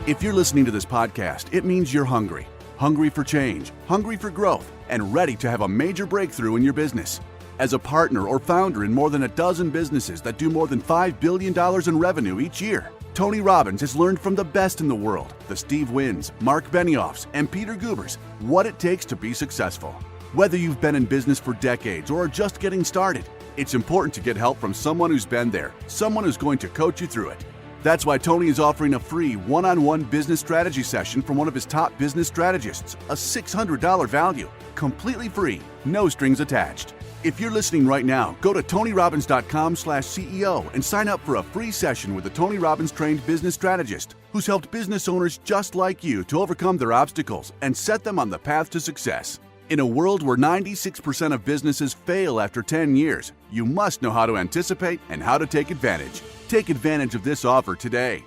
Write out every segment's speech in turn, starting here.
If you're listening to this podcast, it means you're hungry. Hungry for change, hungry for growth, and ready to have a major breakthrough in your business. As a partner or founder in more than a dozen businesses that do more than $5 billion in revenue each year, Tony Robbins has learned from the best in the world, the Steve Wynn's, Mark Benioffs, and Peter Guber's, what it takes to be successful. Whether you've been in business for decades or are just getting started, it's important to get help from someone who's been there, someone who's going to coach you through it. That's why Tony is offering a free one-on-one business strategy session from one of his top business strategists, a $600 value, completely free, no strings attached. If you're listening right now, go to TonyRobbins.com/CEO and sign up for a free session with a Tony Robbins trained business strategist who's helped business owners just like you to overcome their obstacles and set them on the path to success. In a world where 96% of businesses fail after 10 years, you must know how to anticipate and how to take advantage. Take advantage of this offer today.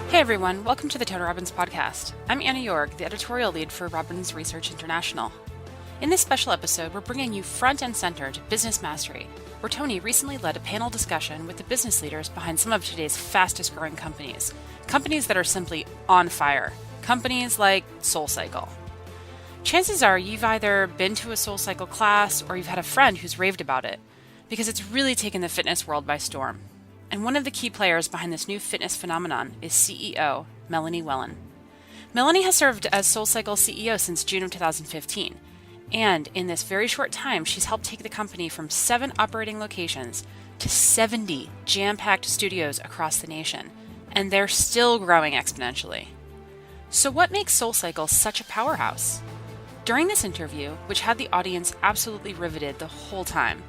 Hey everyone, welcome to the Tony Robbins Podcast. I'm Anna York, the editorial lead for Robbins Research International. In this special episode, we're bringing you front and center to Business Mastery, where Tony recently led a panel discussion with the business leaders behind some of today's fastest growing companies. Companies that are simply on fire. Companies like SoulCycle. Chances are you've either been to a SoulCycle class or you've had a friend who's raved about it, because it's really taken the fitness world by storm. And one of the key players behind this new fitness phenomenon is CEO Melanie Wellen. Melanie has served as SoulCycle CEO since June of 2015, and in this very short time, she's helped take the company from 7 operating locations to 70 jam-packed studios across the nation, and they're still growing exponentially. So what makes SoulCycle such a powerhouse? During this interview, which had the audience absolutely riveted the whole time,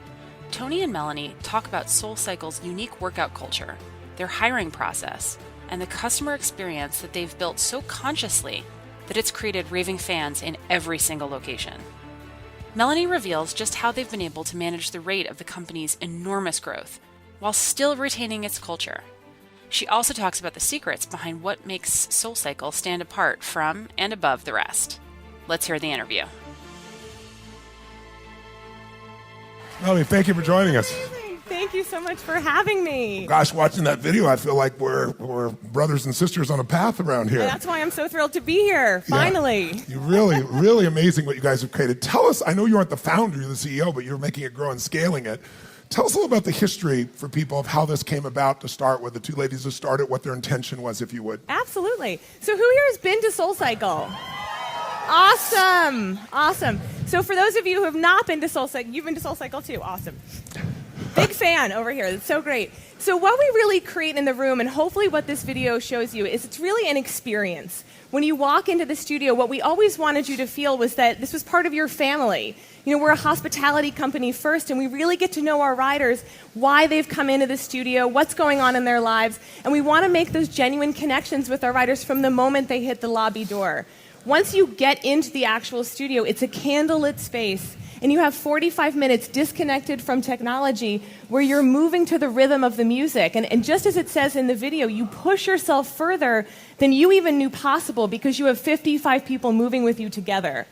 Tony and Melanie talk about SoulCycle's unique workout culture, their hiring process, and the customer experience that they've built so consciously that it's created raving fans in every single location. Melanie reveals just how they've been able to manage the rate of the company's enormous growth while still retaining its culture. She also talks about the secrets behind what makes SoulCycle stand apart from and above the rest. Let's hear the interview. Melanie, thank you for joining us. Thank you so much for having me. Gosh, watching that video, I feel like we're brothers and sisters on a path around here. That's why I'm so thrilled to be here, finally. Yeah. You really amazing what you guys have created. Tell us, I know you aren't the founder, you're the CEO, but you're making it grow and scaling it. Tell us a little about the history for people of how this came about to start with, the two ladies who started, what their intention was, if you would. Absolutely. So who here has been to SoulCycle? Awesome. So for those of you who have not been to SoulCycle, you've been to SoulCycle too. Awesome. Big fan over here. It's so great. So what we really create in the room, and hopefully what this video shows you, is it's really an experience. When you walk into the studio, what we always wanted you to feel was that this was part of your family. You know, we're a hospitality company first, and we really get to know our riders, why they've come into the studio, what's going on in their lives, and we want to make those genuine connections with our riders from the moment they hit the lobby door. Once you get into the actual studio, it's a candlelit space, and you have 45 minutes disconnected from technology where you're moving to the rhythm of the music. And just as it says in the video, you push yourself further than you even knew possible because you have 55 people moving with you together.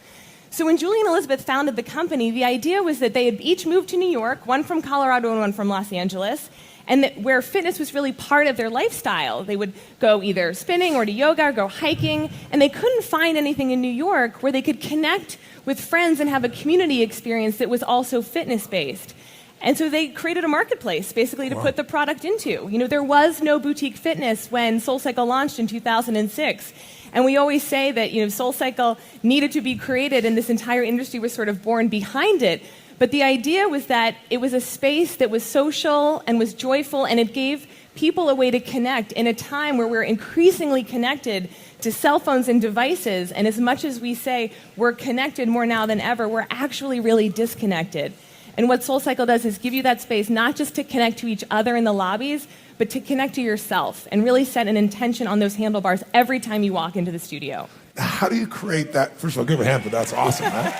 So when Julie and Elizabeth founded the company, the idea was that they had each moved to New York, one from Colorado and one from Los Angeles, and that where fitness was really part of their lifestyle. They would go either spinning or to yoga or go hiking, and they couldn't find anything in New York where they could connect with friends and have a community experience that was also fitness-based. And so they created a marketplace, basically, to put the product into. You know, there was no boutique fitness when SoulCycle launched in 2006. And we always say that, you know, SoulCycle needed to be created, and this entire industry was sort of born behind it. But the idea was that it was a space that was social and was joyful, and it gave people a way to connect in a time where we're increasingly connected to cell phones and devices. And as much as we say we're connected more now than ever, we're actually really disconnected. And what SoulCycle does is give you that space not just to connect to each other in the lobbies, but to connect to yourself and really set an intention on those handlebars every time you walk into the studio. How do you create that? First of all, give a hand, but that's awesome, man.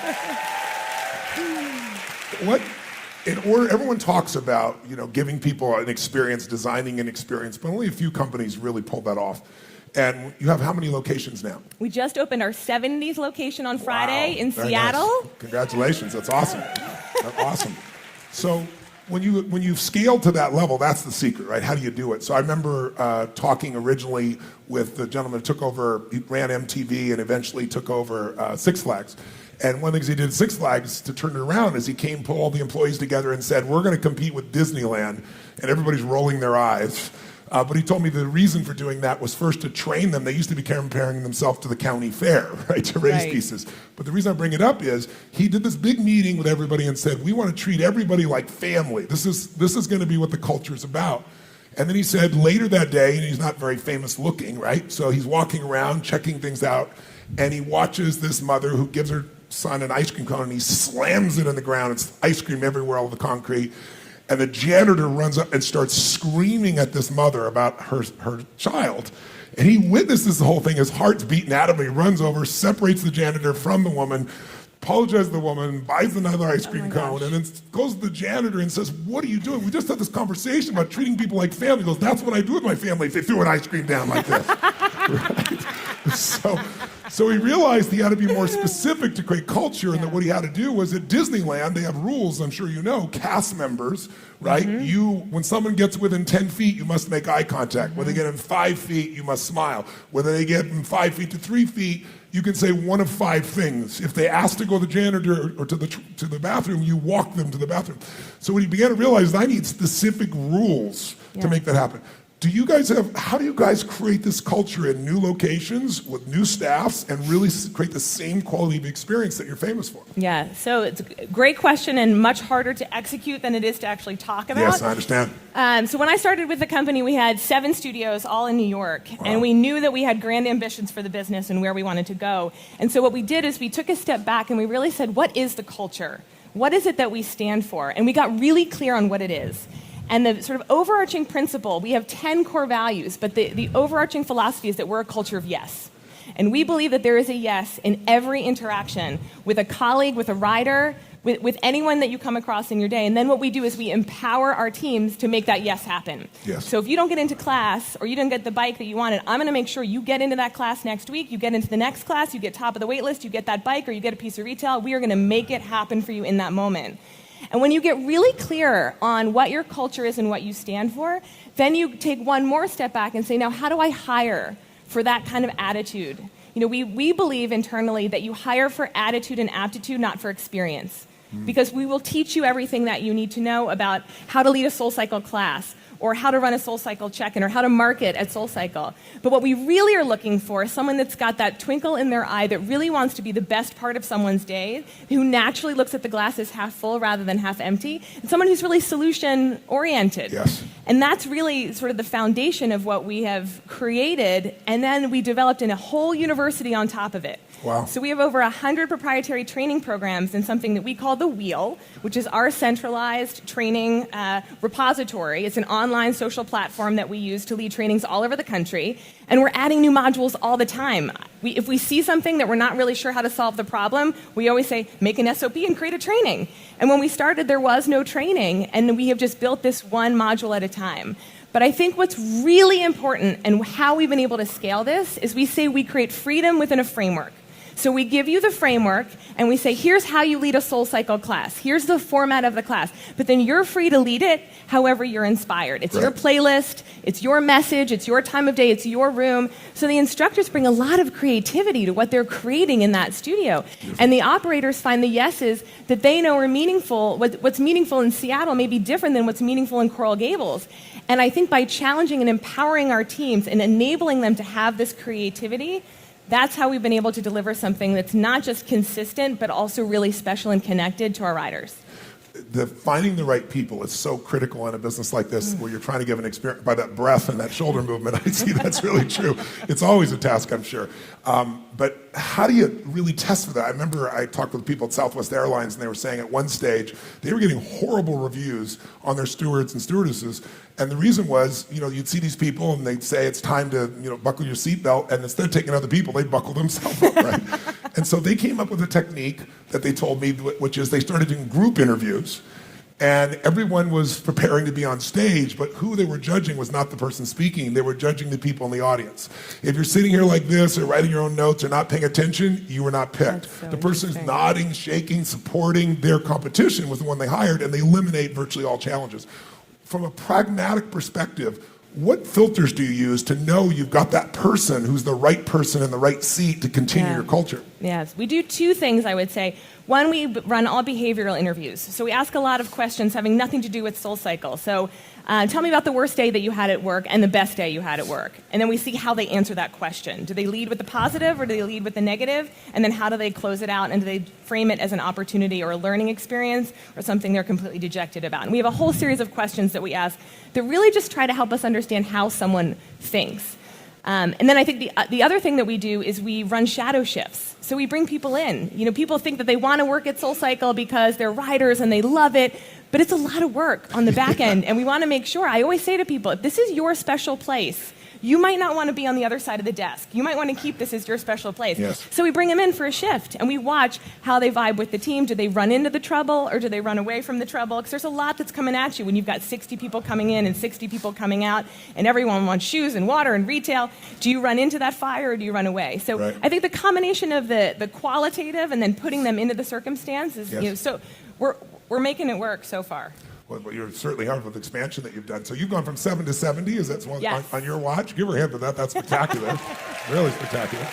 Everyone talks about, you know, giving people an experience, designing an experience, but only a few companies really pull that off. And you have how many locations now? We just opened our 70th location on Friday in Very Seattle. Nice. Congratulations, that's awesome. That's awesome. So when you've scaled to that level, that's the secret, right? How do you do it? So I remember talking originally with the gentleman who took over, he ran MTV and eventually took over Six Flags. And one of the things he did at Six Flags to turn it around is he pulled all the employees together and said, we're going to compete with Disneyland. And everybody's rolling their eyes. But he told me the reason for doing that was first to train them. They used to be comparing themselves to the county fair, right, to raise pieces. But the reason I bring it up is he did this big meeting with everybody and said, we want to treat everybody like family. This is going to be what the culture is about. And then he said later that day, and he's not very famous looking, right? So he's walking around, checking things out, and he watches this mother who gives her son an ice cream cone, and he slams it in the ground. It's ice cream everywhere, all over the concrete. And the janitor runs up and starts screaming at this mother about her child. And he witnesses the whole thing. His heart's beating out of him. He runs over, separates the janitor from the woman, apologizes to the woman, buys another ice cream cone, and then goes to the janitor and says, what are you doing? We just had this conversation about treating people like family. He goes, that's what I do with my family if they threw an ice cream down like this. Right? So he realized he had to be more specific to create culture, and that what he had to do was at Disneyland, they have rules, I'm sure you know, cast members, right? When someone gets within 10 feet, you must make eye contact. When they get in 5 feet, you must smile. Whether they get in 5 feet to 3 feet, you can say one of 5 things. If they ask to go to the janitor or to the bathroom, you walk them to the bathroom. So what he began to realize is I need specific rules to make that happen. How do you guys create this culture in new locations with new staffs and really create the same quality of experience that you're famous for? Yeah, so it's a great question and much harder to execute than it is to actually talk about. Yes, I understand. So when I started with the company, we had 7 studios all in New York, and we knew that we had grand ambitions for the business and where we wanted to go. And so what we did is we took a step back and we really said, what is the culture? What is it that we stand for? And we got really clear on what it is. And the sort of overarching principle, we have 10 core values, but the overarching philosophy is that we're a culture of yes. And we believe that there is a yes in every interaction with a colleague, with a rider, with anyone that you come across in your day. And then what we do is we empower our teams to make that yes happen. Yes. So if you don't get into class or you don't get the bike that you wanted, I'm going to make sure you get into that class next week, you get into the next class, you get top of the wait list, you get that bike, or you get a piece of retail. We are going to make it happen for you in that moment. And when you get really clear on what your culture is and what you stand for, then you take one more step back and say, now, how do I hire for that kind of attitude? You know, we believe internally that you hire for attitude and aptitude, not for experience. Because we will teach you everything that you need to know about how to lead a SoulCycle class, or how to run a SoulCycle check-in, or how to market at SoulCycle. But what we really are looking for is someone that's got that twinkle in their eye that really wants to be the best part of someone's day, who naturally looks at the glass as half full rather than half empty, and someone who's really solution-oriented. Yes. And that's really sort of the foundation of what we have created, and then we developed in a whole university on top of it. Wow. So we have over 100 proprietary training programs in something that we call The Wheel, which is our centralized training repository. It's an online social platform that we use to lead trainings all over the country. And we're adding new modules all the time. If we see something that we're not really sure how to solve the problem, we always say, make an SOP and create a training. And when we started, there was no training, and we have just built this one module at a time. But I think what's really important and how we've been able to scale this is we say we create freedom within a framework. So we give you the framework, and we say, here's how you lead a SoulCycle class. Here's the format of the class. But then you're free to lead it however you're inspired. It's your playlist, it's your message, it's your time of day, it's your room. So the instructors bring a lot of creativity to what they're creating in that studio. And the operators find the yeses that they know are meaningful. What's meaningful in Seattle may be different than what's meaningful in Coral Gables. And I think by challenging and empowering our teams and enabling them to have this creativity, that's how we've been able to deliver something that's not just consistent, but also really special and connected to our riders. Finding the right people is so critical in a business like this, where you're trying to give an experience by that breath and that shoulder movement. I see that's really true. It's always a task, I'm sure. But how do you really test for that? I remember I talked with people at Southwest Airlines, and they were saying at one stage they were getting horrible reviews on their stewards and stewardesses. And the reason was, you'd see these people and they'd say it's time to, buckle your seatbelt, and instead of taking other people, they'd buckle themselves up, right? And so they came up with a technique that they told me, which is they started doing group interviews. And everyone was preparing to be on stage, but who they were judging was not the person speaking. They were judging the people in the audience. If you're sitting here like this or writing your own notes or not paying attention, you were not picked. So the person who's nodding, shaking, supporting their competition was the one they hired, and they eliminate virtually all challenges. From a pragmatic perspective, what filters do you use to know you've got that person who's the right person in the right seat to continue your culture? Yes, we do two things, I would say. One, we run all behavioral interviews. So we ask a lot of questions having nothing to do with SoulCycle. So tell me about the worst day that you had at work and the best day you had at work. And then we see how they answer that question. Do they lead with the positive or do they lead with the negative? And then how do they close it out? And do they frame it as an opportunity or a learning experience or something they're completely dejected about? And we have a whole series of questions that we ask that really just try to help us understand how someone thinks. And then I think the other thing that we do is we run shadow shifts. So we bring people in. You know, people think that they want to work at SoulCycle because they're riders and they love it, but it's a lot of work on the back end. And we want to make sure, I always say to people, if this is your special place, you might not want to be on the other side of the desk. You might want to keep this as your special place. Yes. So we bring them in for a shift, and we watch how they vibe with the team. Do they run into the trouble, or do they run away from the trouble? Because there's a lot that's coming at you when you've got 60 people coming in and 60 people coming out, and everyone wants shoes and water and retail. Do you run into that fire, or do you run away? So right. I think the combination of the qualitative and then putting them into the circumstances, Yes. so we're making it work so far. Well, you're certainly hard with the expansion that you've done. So you've gone from 7 to 70. Is that one Yes. on your watch? Give her a hand for that. That's spectacular. Really spectacular.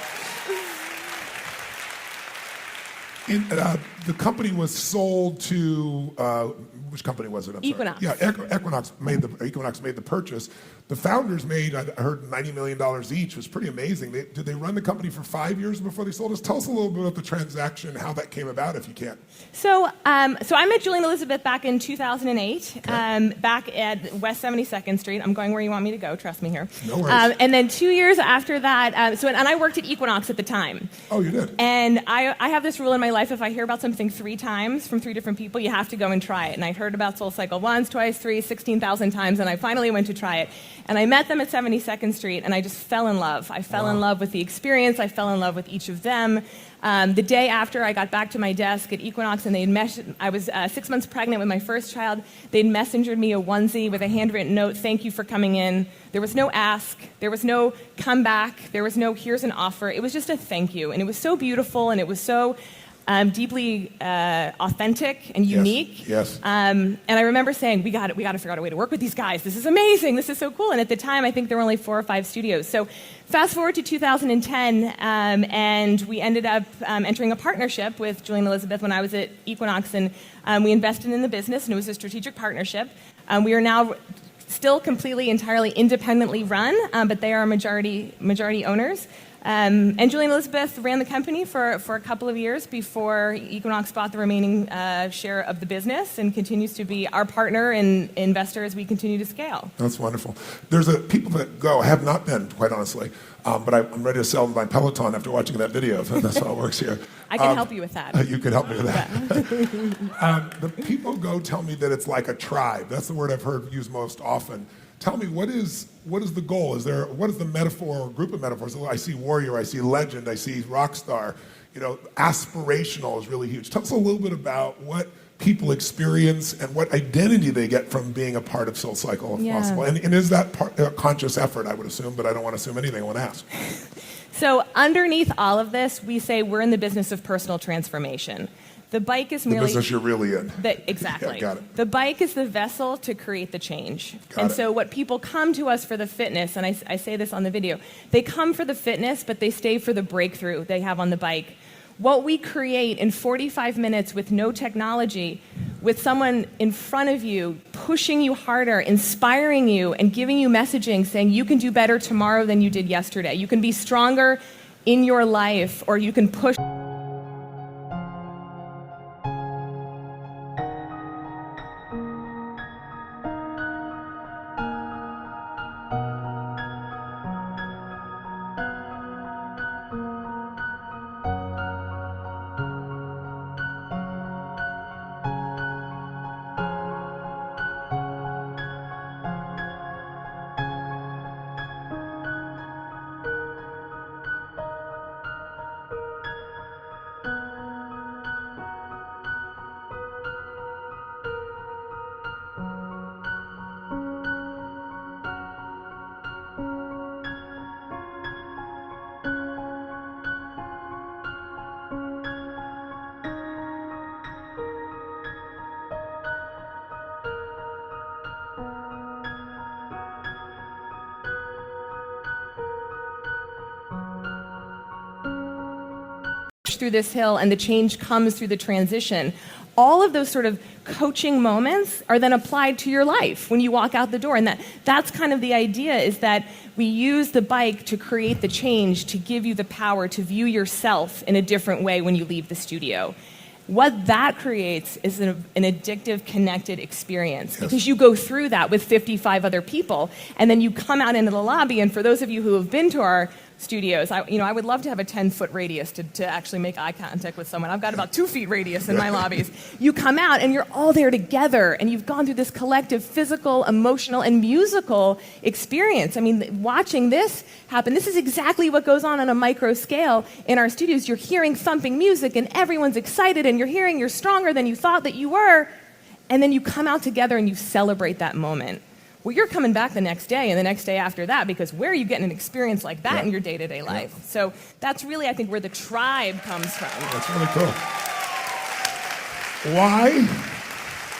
The company was sold to which company was it? I'm sorry. Equinox. Yeah, Equinox made the purchase. The founders made, I heard, $90 million each. It was pretty amazing. Did they run the company for 5 years before they sold us? Tell us a little bit about the transaction, how that came about, if you can. So I met Julie and Elizabeth back in 2008, back at West 72nd Street. I'm going where you want me to go, trust me here. No worries. And then 2 years after that, and I worked at Equinox at the time. Oh, you did? And I have this rule in my life, if I hear about something 3 times from 3 different people, you have to go and try it. And I heard about SoulCycle once, twice, 3, 16,000 times, and I finally went to try it. And I met them at 72nd Street, and I just fell in love. I fell in love with the experience. I fell in love with each of them. The day after I got back to my desk at Equinox, and I was 6 months pregnant with my first child, they'd messengered me a onesie with a handwritten note, "Thank you for coming in." There was no ask. There was no come back. There was no "here's an offer." It was just a thank you. And it was so beautiful, and it was so deeply authentic and unique. Yes. And I remember saying, we got to figure out a way to work with these guys. This is amazing. This is so cool. And at the time, I think there were only 4 or 5 studios. So fast forward to 2010, and we ended up entering a partnership with Julie and Elizabeth when I was at Equinox, and we invested in the business, and it was a strategic partnership. We are now still completely, entirely independently run, but they are majority owners. And Julie and Elizabeth ran the company for a couple of years before Equinox bought the remaining share of the business and continues to be our partner and investor as we continue to scale. That's wonderful. There's people that go, I have not been, quite honestly, but I'm ready to sell my Peloton after watching that video. That's how it works here. I can help you with that. You could help me with that. The people go tell me that it's like a tribe. That's the word I've heard used most often. Tell me, what is the goal? What is the metaphor or group of metaphors? I see warrior, I see legend, I see rock star. Aspirational is really huge. Tell us a little bit about what people experience and what identity they get from being a part of SoulCycle, if possible. And is that a conscious effort, I would assume, but I don't want to assume anything. I want to ask. So underneath all of this, we say we're in the business of personal transformation. The bike is merely... The business you're really in. Exactly. Yeah, got it. The bike is the vessel to create the change. Got it. So what people come to us for the fitness, and I say this on the video, they come for the fitness, but they stay for the breakthrough they have on the bike. What we create in 45 minutes with no technology, with someone in front of you, pushing you harder, inspiring you, and giving you messaging saying you can do better tomorrow than you did yesterday. You can be stronger in your life, or you can push... through this hill and the change comes through the transition. All of those sort of coaching moments are then applied to your life when you walk out the door. And that's kind of the idea, is that we use the bike to create the change, to give you the power to view yourself in a different way when you leave the studio. What that creates is an addictive, connected experience, because you go through that with 55 other people, and then you come out into the lobby. And for those of you who have been to our studios, I would love to have a 10-foot radius to actually make eye contact with someone. I've got about 2 feet radius in my lobbies. You come out and you're all there together, and you've gone through this collective physical, emotional, and musical experience. I mean, watching this happen, this is exactly what goes on a micro scale in our studios. You're hearing thumping music, and everyone's excited, and you're hearing you're stronger than you thought that you were, and then you come out together and you celebrate that moment. Well, you're coming back the next day and the next day after that, because where are you getting an experience like that in your day-to-day life? So that's really, I think, where the tribe comes from. That's really cool. Why?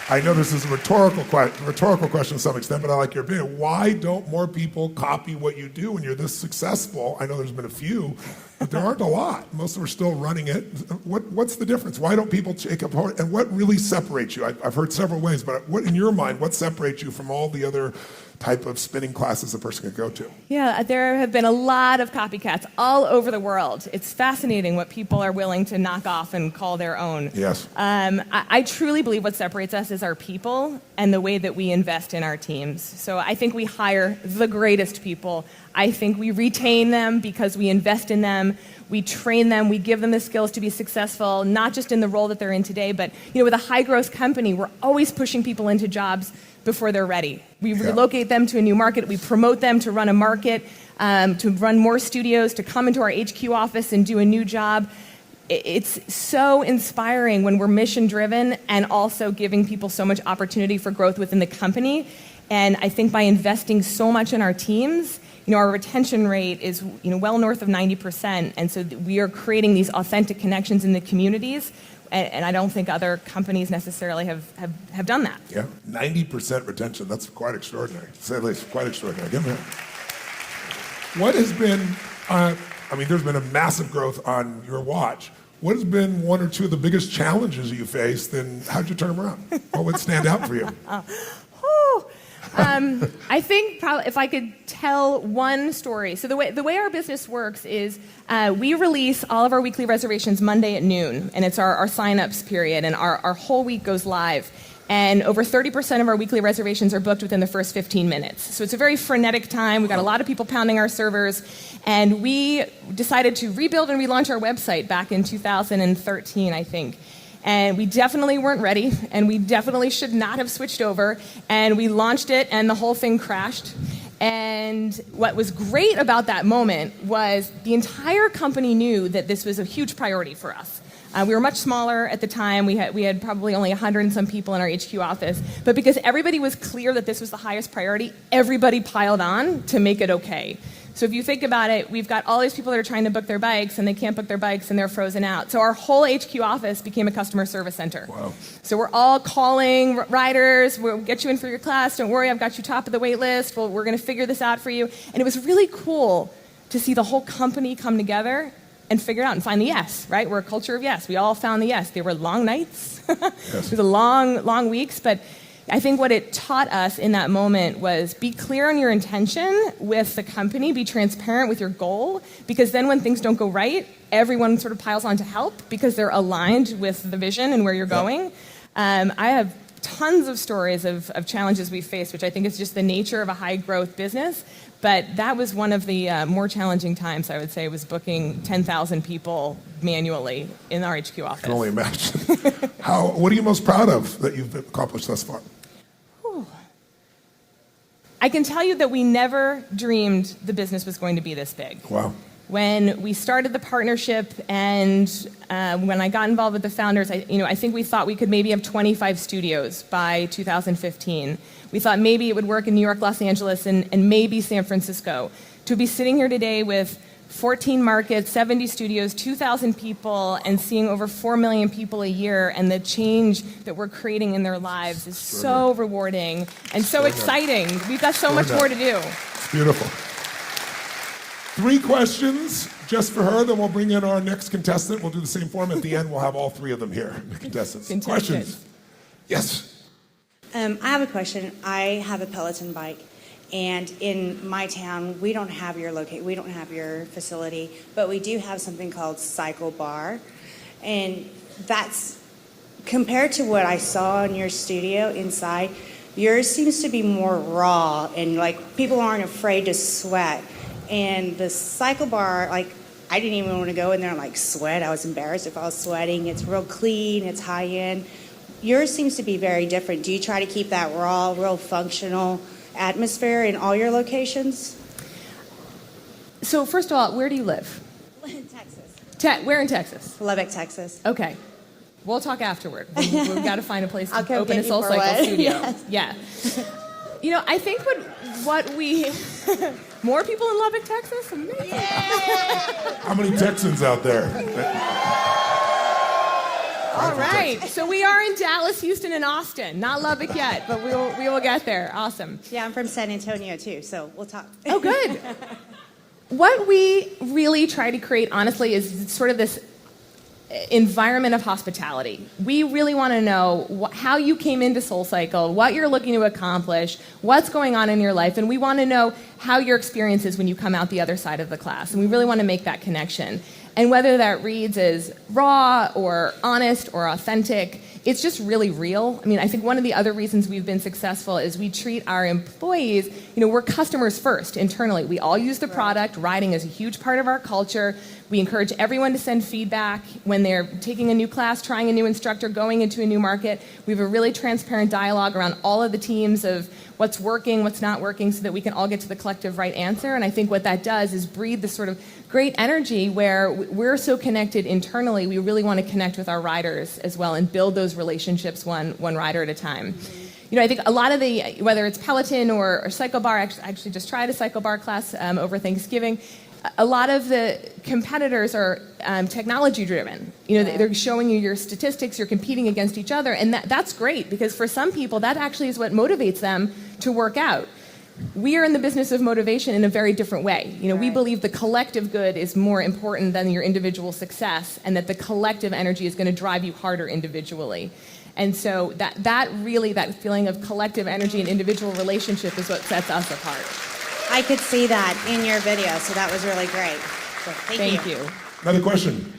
I know this is a rhetorical question to some extent, but I like your opinion. Why don't more people copy what you do when you're this successful? I know there's been a few, but there aren't a lot. Most of them are still running it. What's the difference? Why don't people take apart? And what really separates you? I've heard several ways, but what, in your mind, what separates you from all the other type of spinning classes a person could go to? Yeah, there have been a lot of copycats all over the world. It's fascinating what people are willing to knock off and call their own. Yes. I truly believe what separates us is our people and the way that we invest in our teams. So I think we hire the greatest people. I think we retain them because we invest in them. We train them, we give them the skills to be successful, not just in the role that they're in today, but with a high-growth company, we're always pushing people into jobs before they're ready. We relocate them to a new market. We promote them to run a market, to run more studios, to come into our HQ office and do a new job. It's so inspiring when we're mission-driven and also giving people so much opportunity for growth within the company. And I think by investing so much in our teams, our retention rate is well north of 90%. And so we are creating these authentic connections in the communities. And I don't think other companies necessarily have done that. Yeah, 90% retention. That's quite extraordinary, to say the least. Quite extraordinary. Give me that. What has been, there's been a massive growth on your watch. What has been one or two of the biggest challenges you faced, and how'd you turn them around? What would stand out for you? I think probably if I could tell one story. So the way our business works is we release all of our weekly reservations Monday at noon, and it's our sign-ups period, and our whole week goes live. And over 30% of our weekly reservations are booked within the first 15 minutes. So it's a very frenetic time. We've got a lot of people pounding our servers. And we decided to rebuild and relaunch our website back in 2013, I think. And we definitely weren't ready, and we definitely should not have switched over. And we launched it, and the whole thing crashed. And what was great about that moment was the entire company knew that this was a huge priority for us. We were much smaller at the time. We had probably only 100 and some people in our HQ office. But because everybody was clear that this was the highest priority, everybody piled on to make it okay. So if you think about it, we've got all these people that are trying to book their bikes, and they can't book their bikes, and they're frozen out. So our whole HQ office became a customer service center. Wow. So we're all calling riders. We'll get you in for your class. Don't worry, I've got you top of the wait list. We're going to figure this out for you. And it was really cool to see the whole company come together and figure it out and find the yes, right? We're a culture of yes. We all found the yes. They were long nights. Yes. It was a long weeks, but I think what it taught us in that moment was be clear on your intention with the company, be transparent with your goal, because then when things don't go right, everyone sort of piles on to help because they're aligned with the vision and where you're going. I have tons of stories of challenges we faced, which I think is just the nature of a high-growth business. But that was one of the more challenging times, I would say, was booking 10,000 people manually in our HQ office. I can only imagine. What are you most proud of that you've accomplished thus far? I can tell you that we never dreamed the business was going to be this big. Wow. When we started the partnership and when I got involved with the founders, I think we thought we could maybe have 25 studios by 2015. We thought maybe it would work in New York, Los Angeles, and maybe San Francisco. To be sitting here today with 14 markets, 70 studios, 2,000 people, and seeing over 4 million people a year, and the change that we're creating in their lives is so rewarding and so exciting. We've got so much more to do. It's beautiful. 3 questions just for her, then we'll bring in our next contestant. We'll do the same form. At the end, we'll have all 3 of them here, the contestants. Questions? Yes. I have a question. I have a Peloton bike, and in my town, we don't have your we don't have your facility, but we do have something called Cycle Bar, and that's compared to what I saw in your studio inside. Yours seems to be more raw, and like people aren't afraid to sweat. And the Cycle Bar, like I didn't even want to go in there and like sweat. I was embarrassed if I was sweating. It's real clean. It's high end. Yours seems to be very different. Do you try to keep that raw, real functional atmosphere in all your locations? So first of all, where do you live? In Texas. Where in Texas? Lubbock, Texas. Okay. We'll talk afterward. We've got to find a place to come open a get you for SoulCycle one. studio. Yes. Yeah. You know, I think what we... More people in Lubbock, Texas? Amazing. How many Texans out there? All right. So we are in Dallas, Houston, and Austin. Not Lubbock yet, but we will get there. Awesome. Yeah, I'm from San Antonio, too, so we'll talk. Oh, good. What we really try to create, honestly, is sort of this environment of hospitality. We really want to know how you came into SoulCycle, what you're looking to accomplish, what's going on in your life, and we want to know how your experience is when you come out the other side of the class. And we really want to make that connection. And whether that reads as raw or honest or authentic, it's just really real. I mean, I think one of the other reasons we've been successful is we treat our employees, we're customers first internally. We all use the product. Writing is a huge part of our culture. We encourage everyone to send feedback when they're taking a new class, trying a new instructor, going into a new market. We have a really transparent dialogue around all of the teams of what's working, what's not working, so that we can all get to the collective right answer. And I think what that does is breathe this sort of great energy where we're so connected internally. We really want to connect with our riders as well and build those relationships one rider at a time. I think a lot of whether it's Peloton or Cycle Bar, I actually just tried a Cycle Bar class over Thanksgiving. A lot of the competitors are technology driven. They're showing you your statistics, you're competing against each other, and that's great because for some people that actually is what motivates them to work out. We are in the business of motivation in a very different way. We believe the collective good is more important than your individual success, and that the collective energy is going to drive you harder individually. And so that feeling of collective energy and individual relationship is what sets us apart. I could see that in your video, so that was really great. So thank you. Another question.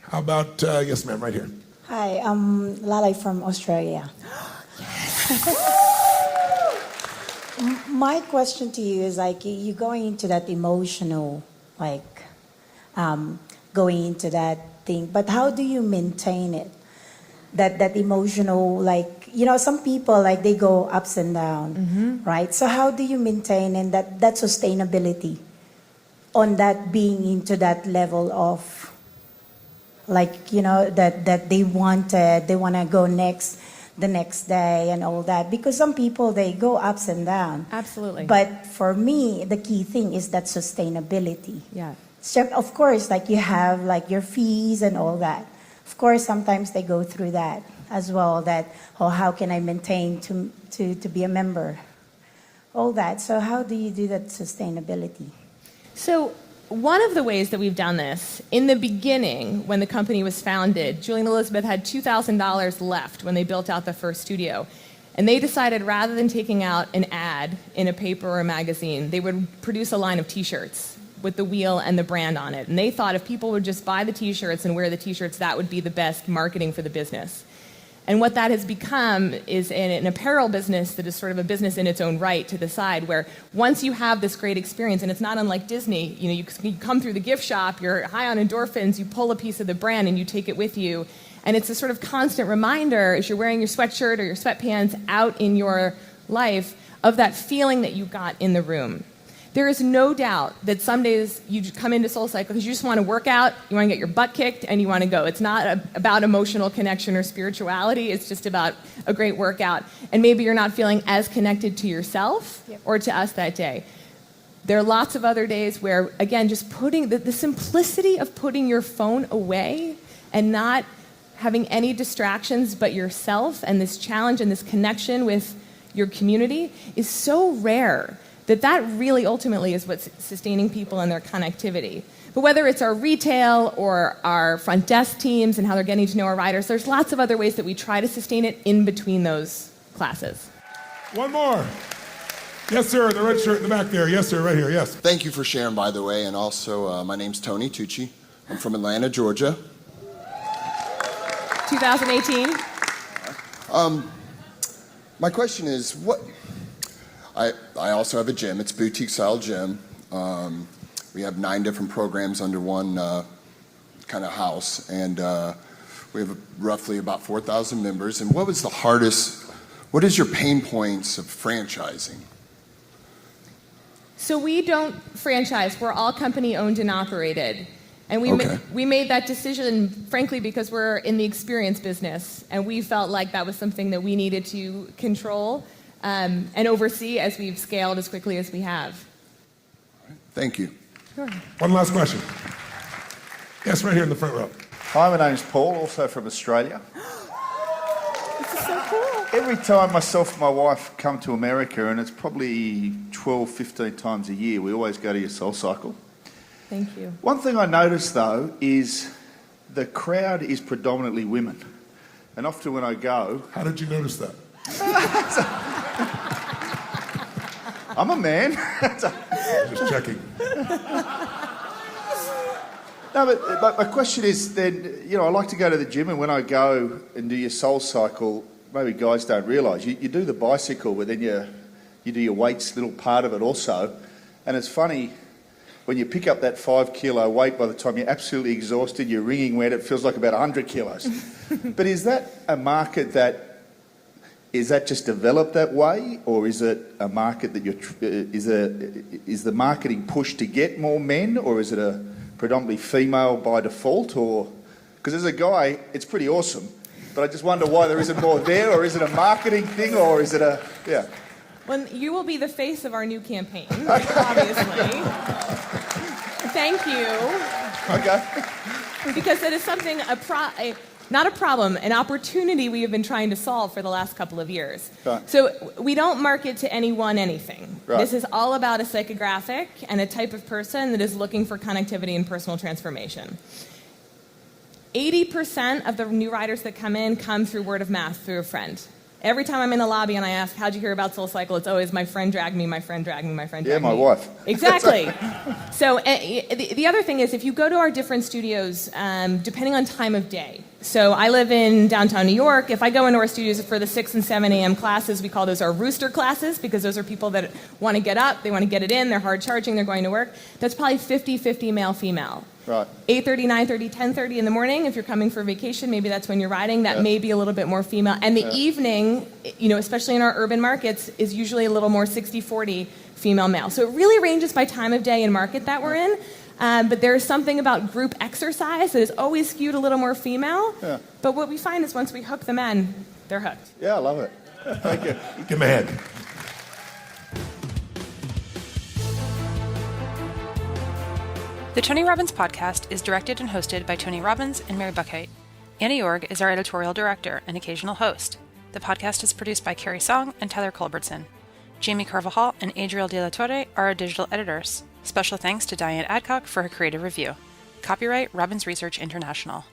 How about, yes ma'am, right here. Hi, I'm Lalai from Australia. My question to you is you going into that emotional, going into that thing, but how do you maintain it? That emotional, some people, they go ups and down, right? So how do you maintain and that sustainability on that being into that level of, that they want to go the next day and all that? Because some people, they go ups and down. Absolutely. But for me, the key thing is that sustainability. Yeah. So of course, you have your fees and all that. Of course, sometimes they go through that as well, how can I maintain to be a member? All that. So how do you do that sustainability? So one of the ways that we've done this, in the beginning, when the company was founded, Julie and Elizabeth had $2,000 left when they built out the first studio. And they decided rather than taking out an ad in a paper or a magazine, they would produce a line of T-shirts with the wheel and the brand on it. And they thought if people would just buy the T-shirts and wear the T-shirts, that would be the best marketing for the business. And what that has become is an apparel business that is sort of a business in its own right to the side, where once you have this great experience, and it's not unlike Disney, you come through the gift shop, you're high on endorphins, you pull a piece of the brand and you take it with you. And it's a sort of constant reminder as you're wearing your sweatshirt or your sweatpants out in your life of that feeling that you got in the room. There is no doubt that some days you come into SoulCycle because you just want to work out, you want to get your butt kicked, and you want to go. It's not about emotional connection or spirituality. It's just about a great workout. And maybe you're not feeling as connected to yourself or to us that day. There are lots of other days where, again, just putting the simplicity of putting your phone away and not having any distractions but yourself and this challenge and this connection with your community is so rare that really ultimately is what's sustaining people and their connectivity. But whether it's our retail or our front desk teams and how they're getting to know our riders, there's lots of other ways that we try to sustain it in between those classes. One more. Yes, sir, the red shirt in the back there. Yes, sir, right here, yes. Thank you for sharing, by the way, and also my name's Tony Tucci. I'm from Atlanta, Georgia. 2018. My question is, I also have a gym. It's a boutique-style gym. We have 9 different programs under one kind of house, and we have roughly about 4,000 members. And what is your pain points of franchising? So we don't franchise. We're all company owned and operated. And we made that decision, frankly, because we're in the experience business, and we felt like that was something that we needed to control and oversee as we've scaled as quickly as we have. Thank you. Sure. One last question. Yes, right here in the front row. Hi, my name's Paul, also from Australia. This is so cool. Every time myself and my wife come to America, and it's probably 12, 15 times a year, we always go to your SoulCycle. Thank you. One thing I notice, though, is the crowd is predominantly women. And often when I go... How did you notice that? I'm a man. Just checking. No, but my question is then, I like to go to the gym, and when I go and do your SoulCycle, maybe guys don't realise, you do the bicycle, but then you do your weights, little part of it also. And it's funny... when you pick up that 5 kilo weight, by the time you're absolutely exhausted, you're wringing wet, it feels like about 100 kilos. But is that a market is that just developed that way, or is it a market that is the marketing push to get more men, or is it a predominantly female by default? Or because as a guy, it's pretty awesome, but I just wonder why there isn't more there, or is it a marketing thing, or is it yeah? Well, you will be the face of our new campaign, obviously. Thank you. Okay. Because it is something, not a problem, an opportunity we have been trying to solve for the last couple of years. Right. So we don't market to anyone anything. Right. This is all about a psychographic and a type of person that is looking for connectivity and personal transformation. 80% of the new riders that come through word of mouth, through a friend. Every time I'm in the lobby and I ask, how'd you hear about SoulCycle? It's always, my friend dragged me, my friend dragged me, my friend dragged me. Yeah, my wife. Exactly. So the other thing is, if you go to our different studios, depending on time of day. So I live in downtown New York. If I go into our studios for the 6 and 7 a.m. classes, we call those our rooster classes, because those are people that want to get up, they want to get it in, they're hard charging, they're going to work. That's probably 50-50 male-female. Right. 8:30, 9:30, 10:30 in the morning. If you're coming for vacation, maybe that's when you're riding. That may be a little bit more female. And the evening, especially in our urban markets, is usually a little more 60-40 female-male. So it really ranges by time of day and market that we're in. But there is something about group exercise that is always skewed a little more female. Yeah. But what we find is once we hook them in, they're hooked. Yeah, I love it. Thank you. Give him a hand. The Tony Robbins podcast is directed and hosted by Tony Robbins and Mary Buckheit. Anna Jorg is our editorial director and occasional host. The podcast is produced by Carrie Song and Tyler Culbertson. Jamie Carvajal and Adriel De La Torre are our digital editors. Special thanks to Diane Adcock for her creative review. Copyright Robbins Research International.